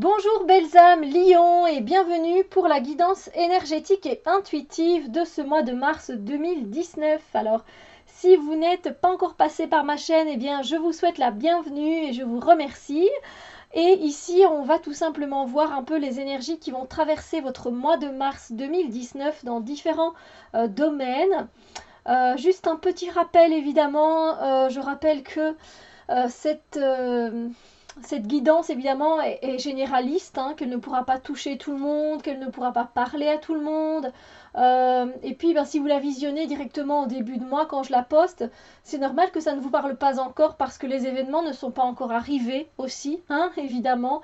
Bonjour belles âmes Lion et bienvenue pour la guidance énergétique et intuitive de ce mois de mars 2019. Alors, si vous n'êtes pas encore passé par ma chaîne, eh bien je vous souhaite la bienvenue et je vous remercie. Et ici, on va tout simplement voir un peu les énergies qui vont traverser votre mois de mars 2019 dans différents domaines. Juste un petit rappel évidemment, je rappelle que cette guidance évidemment est généraliste, hein, qu'elle ne pourra pas toucher tout le monde, qu'elle ne pourra pas parler à tout le monde. Et puis si vous la visionnez directement au début de mois quand je la poste, c'est normal que ça ne vous parle pas encore parce que les événements ne sont pas encore arrivés aussi, hein, évidemment.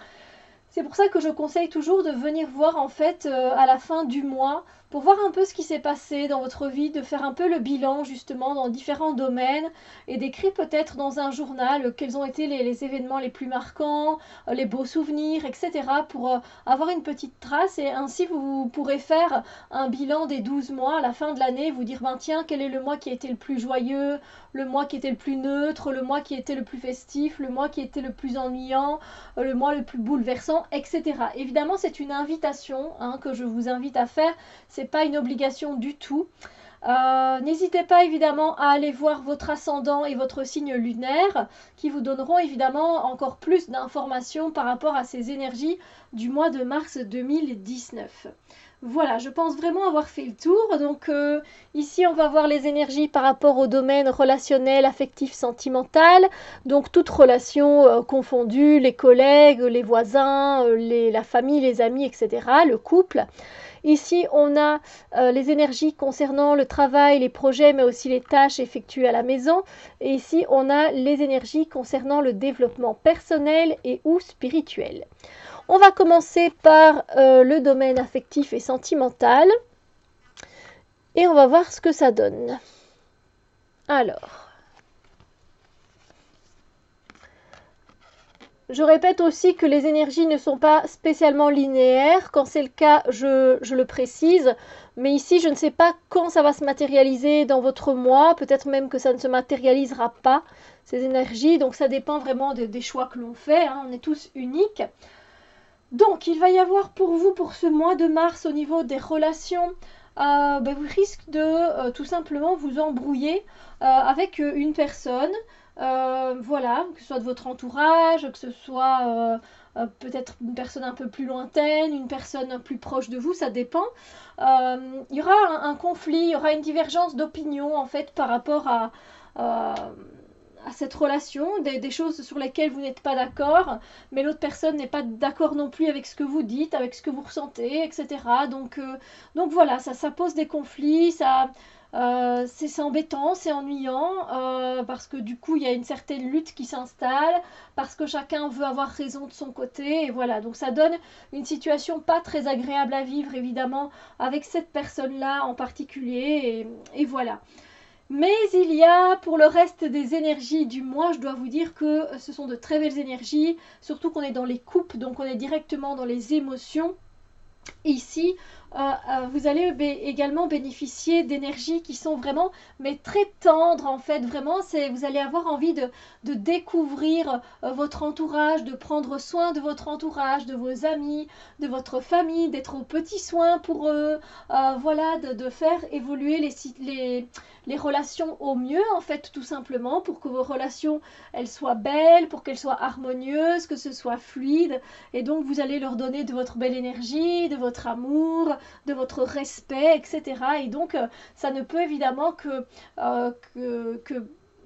C'est pour ça que je conseille toujours de venir voir en fait à la fin du mois pour voir un peu ce qui s'est passé dans votre vie, de faire un peu le bilan justement dans différents domaines et d'écrire peut-être dans un journal quels ont été les événements les plus marquants, les beaux souvenirs, etc. pour avoir une petite trace et ainsi vous pourrez faire un bilan des 12 mois à la fin de l'année, vous dire ben tiens quel est le mois qui a été le plus joyeux, le mois qui était le plus neutre, le mois qui était le plus festif, le mois qui était le plus ennuyant, le mois le plus bouleversant, etc. Évidemment, c'est une invitation hein, que je vous invite à faire. C'est pas une obligation du tout. N'hésitez pas évidemment à aller voir votre ascendant et votre signe lunaire qui vous donneront évidemment encore plus d'informations par rapport à ces énergies du mois de mars 2019. Voilà, je pense vraiment avoir fait le tour. Donc ici, on va voir les énergies par rapport au domaine relationnel, affectif, sentimental. Donc toute relation confondue, les collègues, les voisins, la famille, les amis, etc. Le couple. Ici, on a les énergies concernant le travail, les projets, mais aussi les tâches effectuées à la maison. Et ici, on a les énergies concernant le développement personnel et ou spirituel. On va commencer par le domaine affectif et sentimental. Et on va voir ce que ça donne. Alors, je répète aussi que les énergies ne sont pas spécialement linéaires. Quand c'est le cas, je le précise. Mais ici, je ne sais pas quand ça va se matérialiser dans votre mois. Peut-être même que ça ne se matérialisera pas, ces énergies. Donc ça dépend vraiment des choix que l'on fait. Hein. On est tous uniques. Donc, il va y avoir pour vous, pour ce mois de mars, au niveau des relations, vous risquez de tout simplement vous embrouiller avec une personne. Voilà, que ce soit de votre entourage, que ce soit peut-être une personne un peu plus lointaine, une personne plus proche de vous, ça dépend. Il y aura un conflit, il y aura une divergence d'opinion en fait par rapport à cette relation, des choses sur lesquelles vous n'êtes pas d'accord, mais l'autre personne n'est pas d'accord non plus avec ce que vous dites, avec ce que vous ressentez, etc. Donc voilà, ça pose des conflits, c'est embêtant, c'est ennuyant, parce que du coup il y a une certaine lutte qui s'installe, parce que chacun veut avoir raison de son côté, et voilà, donc ça donne une situation pas très agréable à vivre évidemment avec cette personne-là en particulier, et voilà. Mais il y a pour le reste des énergies du mois, je dois vous dire que ce sont de très belles énergies, surtout qu'on est dans les coupes, donc on est directement dans les émotions. Ici, vous allez également bénéficier d'énergies qui sont vraiment mais très tendres en fait. Vraiment, vous allez avoir envie de découvrir votre entourage, de prendre soin de votre entourage, de vos amis, de votre famille, d'être aux petits soins pour eux. Voilà, de faire évoluer les relations au mieux en fait tout simplement pour que vos relations elles soient belles, pour qu'elles soient harmonieuses, que ce soit fluide. Et donc vous allez leur donner de votre belle énergie, de votre amour, de votre respect, etc. Et donc ça ne peut évidemment que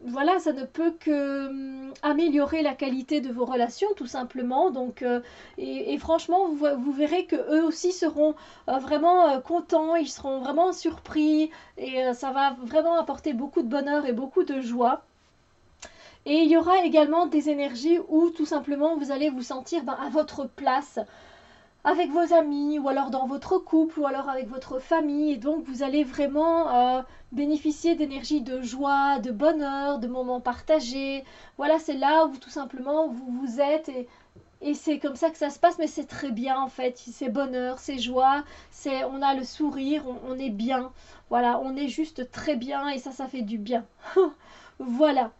voilà, ça ne peut que améliorer la qualité de vos relations tout simplement. Donc et franchement vous verrez que eux aussi seront vraiment contents, ils seront vraiment surpris et ça va vraiment apporter beaucoup de bonheur et beaucoup de joie. Et il y aura également des énergies où tout simplement vous allez vous sentir à votre place avec vos amis ou alors dans votre couple ou alors avec votre famille et donc vous allez vraiment bénéficier d'énergie de joie, de bonheur, de moments partagés. Voilà, c'est là où tout simplement vous êtes et c'est comme ça que ça se passe, mais c'est très bien en fait. C'est bonheur, c'est joie, on a le sourire, on est bien. Voilà, on est juste très bien et ça fait du bien. Voilà.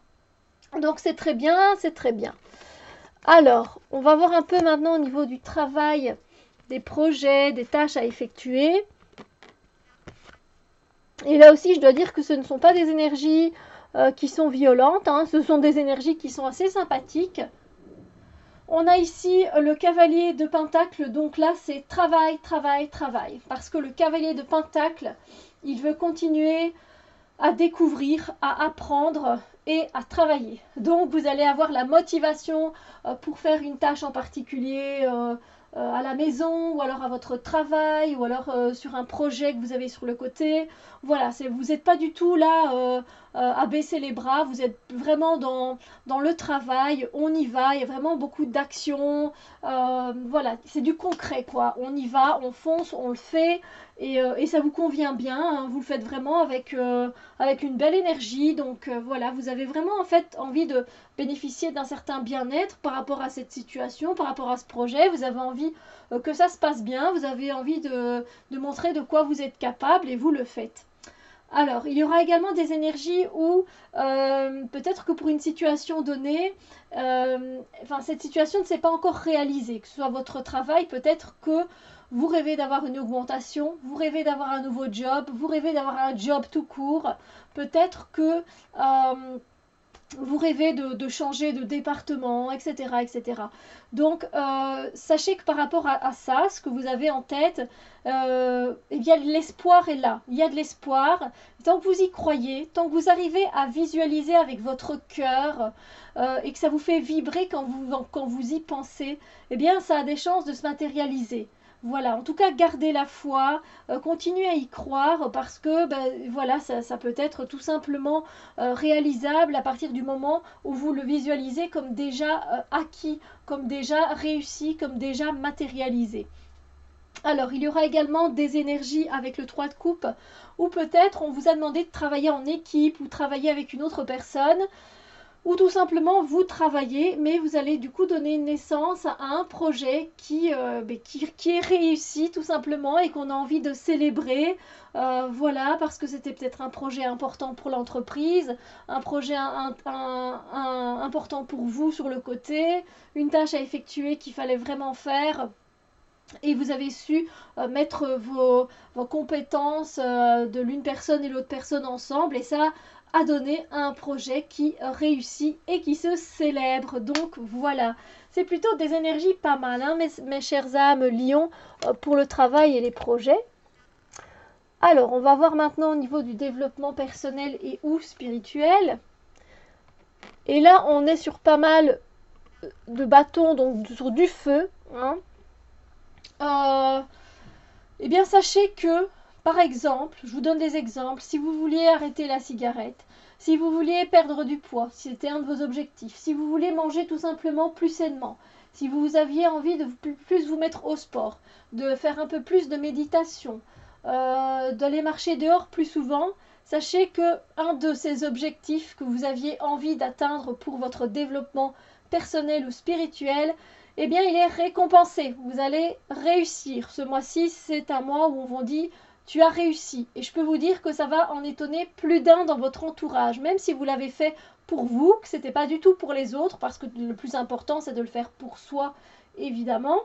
Donc c'est très bien, c'est très bien. Alors, on va voir un peu maintenant au niveau du travail, des projets, des tâches à effectuer. Et là aussi, je dois dire que ce ne sont pas des énergies qui sont violentes, hein, ce sont des énergies qui sont assez sympathiques. On a ici le cavalier de Pentacle, donc là c'est travail, travail, travail. Parce que le cavalier de Pentacle, il veut continuer à découvrir, à apprendre et à travailler. Donc vous allez avoir la motivation pour faire une tâche en particulier à la maison ou alors à votre travail ou alors sur un projet que vous avez sur le côté. Voilà, vous n'êtes pas du tout là à baisser les bras, vous êtes vraiment dans le travail, on y va, il y a vraiment beaucoup d'action. Voilà, c'est du concret quoi, on y va, on fonce, on le fait et ça vous convient bien, hein, vous le faites vraiment avec une belle énergie. Donc voilà, vous avez vraiment en fait envie de bénéficier d'un certain bien-être par rapport à cette situation, par rapport à ce projet. Vous avez envie que ça se passe bien, vous avez envie de montrer de quoi vous êtes capable et vous le faites. Alors, il y aura également des énergies où peut-être que pour une situation donnée, cette situation ne s'est pas encore réalisée, que ce soit votre travail, peut-être que vous rêvez d'avoir une augmentation, vous rêvez d'avoir un nouveau job, vous rêvez d'avoir un job tout court, peut-être que vous rêvez de changer de département, etc. etc. Donc, sachez que par rapport à ça, ce que vous avez en tête, eh bien, l'espoir est là. Il y a de l'espoir. Tant que vous y croyez, tant que vous arrivez à visualiser avec votre cœur et que ça vous fait vibrer quand vous y pensez, eh bien, ça a des chances de se matérialiser. Voilà, en tout cas, gardez la foi, continuez à y croire parce que voilà, ça peut être tout simplement réalisable à partir du moment où vous le visualisez comme déjà acquis, comme déjà réussi, comme déjà matérialisé. Alors, il y aura également des énergies avec le 3 de coupe, ou peut-être on vous a demandé de travailler en équipe ou travailler avec une autre personne, ou tout simplement vous travaillez, mais vous allez du coup donner naissance à un projet qui est réussi tout simplement et qu'on a envie de célébrer. Voilà, parce que c'était peut-être un projet important pour l'entreprise, un projet important pour vous sur le côté, une tâche à effectuer qu'il fallait vraiment faire. Et vous avez su mettre vos compétences de l'une personne et l'autre personne ensemble. Et ça a donné un projet qui réussit et qui se célèbre. Donc voilà, c'est plutôt des énergies pas mal, hein, mes chères âmes lions, pour le travail et les projets. Alors, on va voir maintenant au niveau du développement personnel et ou spirituel. Et là, on est sur pas mal de bâtons, donc sur du feu, hein. Eh bien, sachez que, par exemple, je vous donne des exemples, si vous vouliez arrêter la cigarette, si vous vouliez perdre du poids, si c'était un de vos objectifs, si vous voulez manger tout simplement plus sainement, si vous aviez envie de plus vous mettre au sport, de faire un peu plus de méditation, d'aller marcher dehors plus souvent, sachez que un de ces objectifs que vous aviez envie d'atteindre pour votre développement personnel ou spirituel, eh bien, il est récompensé. Vous allez réussir. Ce mois-ci, c'est un mois où on vous dit tu as réussi. Et je peux vous dire que ça va en étonner plus d'un dans votre entourage, même si vous l'avez fait pour vous, que ce n'était pas du tout pour les autres, parce que le plus important, c'est de le faire pour soi, évidemment.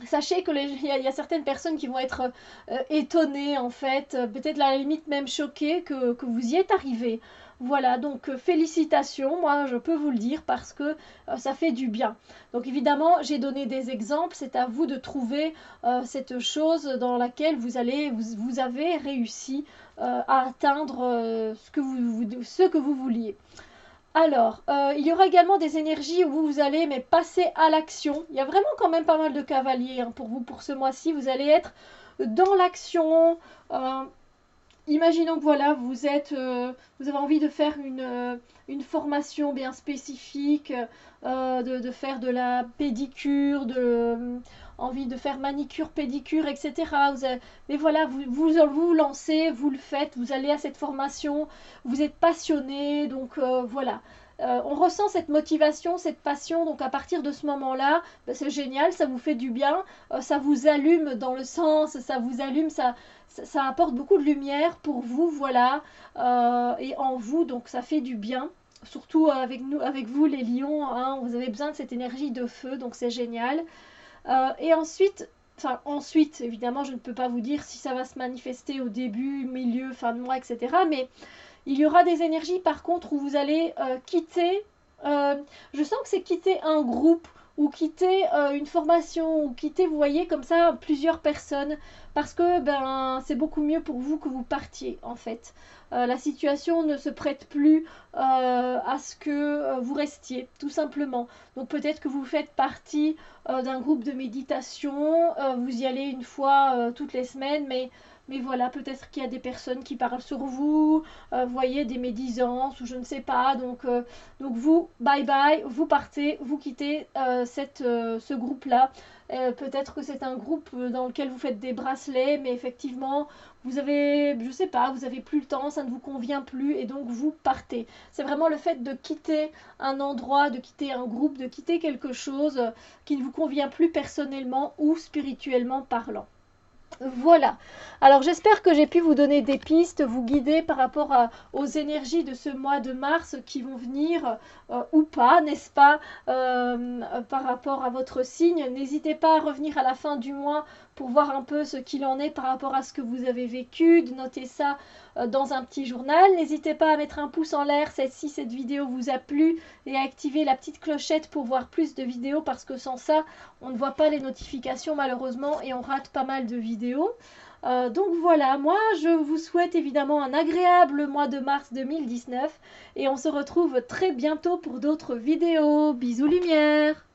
Sachez que y a certaines personnes qui vont être étonnées en fait, peut-être à la limite même choquées que vous y êtes arrivé. Voilà, donc félicitations, moi je peux vous le dire parce que ça fait du bien. Donc évidemment, j'ai donné des exemples, c'est à vous de trouver cette chose dans laquelle vous avez réussi à atteindre ce que vous vouliez. Alors, il y aura également des énergies où vous allez passer à l'action. Il y a vraiment quand même pas mal de cavaliers hein, pour vous pour ce mois-ci. Vous allez être dans l'action. Imaginons que voilà, vous avez envie de faire une formation bien spécifique, de faire de la pédicure, envie de faire manicure, pédicure, etc. Mais voilà, vous lancez, vous le faites, vous allez à cette formation, vous êtes passionné, donc voilà. On ressent cette motivation, cette passion, donc à partir de ce moment-là, c'est génial, ça vous fait du bien, ça vous allume dans le sens, ça vous allume, ça apporte beaucoup de lumière pour vous, voilà, et en vous, donc ça fait du bien. surtout avec nous, avec vous les lions, hein, vous avez besoin de cette énergie de feu, donc c'est génial. Et ensuite, enfin ensuite, évidemment, je ne peux pas vous dire si ça va se manifester au début, milieu, fin de mois, etc. Mais il y aura des énergies par contre où vous allez quitter, je sens que c'est quitter un groupe ou quitter une formation ou quitter, vous voyez, comme ça, plusieurs personnes parce que ben, c'est beaucoup mieux pour vous que vous partiez en fait. La situation ne se prête plus à ce que vous restiez, tout simplement. Donc peut-être que vous faites partie d'un groupe de méditation, vous y allez une fois toutes les semaines, mais voilà, peut-être qu'il y a des personnes qui parlent sur vous, voyez, des médisances ou je ne sais pas. Donc vous, bye bye, vous partez, vous quittez ce groupe-là. Peut-être que c'est un groupe dans lequel vous faites des bracelets, mais effectivement, vous avez, je sais pas, vous avez plus le temps, ça ne vous convient plus et donc vous partez. C'est vraiment le fait de quitter un endroit, de quitter un groupe, de quitter quelque chose qui ne vous convient plus personnellement ou spirituellement parlant. Voilà. Alors j'espère que j'ai pu vous donner des pistes, vous guider par rapport aux énergies de ce mois de mars qui vont venir ou pas, n'est-ce pas, par rapport à votre signe. N'hésitez pas à revenir à la fin du mois pour voir un peu ce qu'il en est par rapport à ce que vous avez vécu, de noter ça dans un petit journal. N'hésitez pas à mettre un pouce en l'air si cette vidéo vous a plu et à activer la petite clochette pour voir plus de vidéos parce que sans ça, on ne voit pas les notifications malheureusement et on rate pas mal de vidéos. Donc voilà, moi je vous souhaite évidemment un agréable mois de mars 2019 et on se retrouve très bientôt pour d'autres vidéos. Bisous lumière!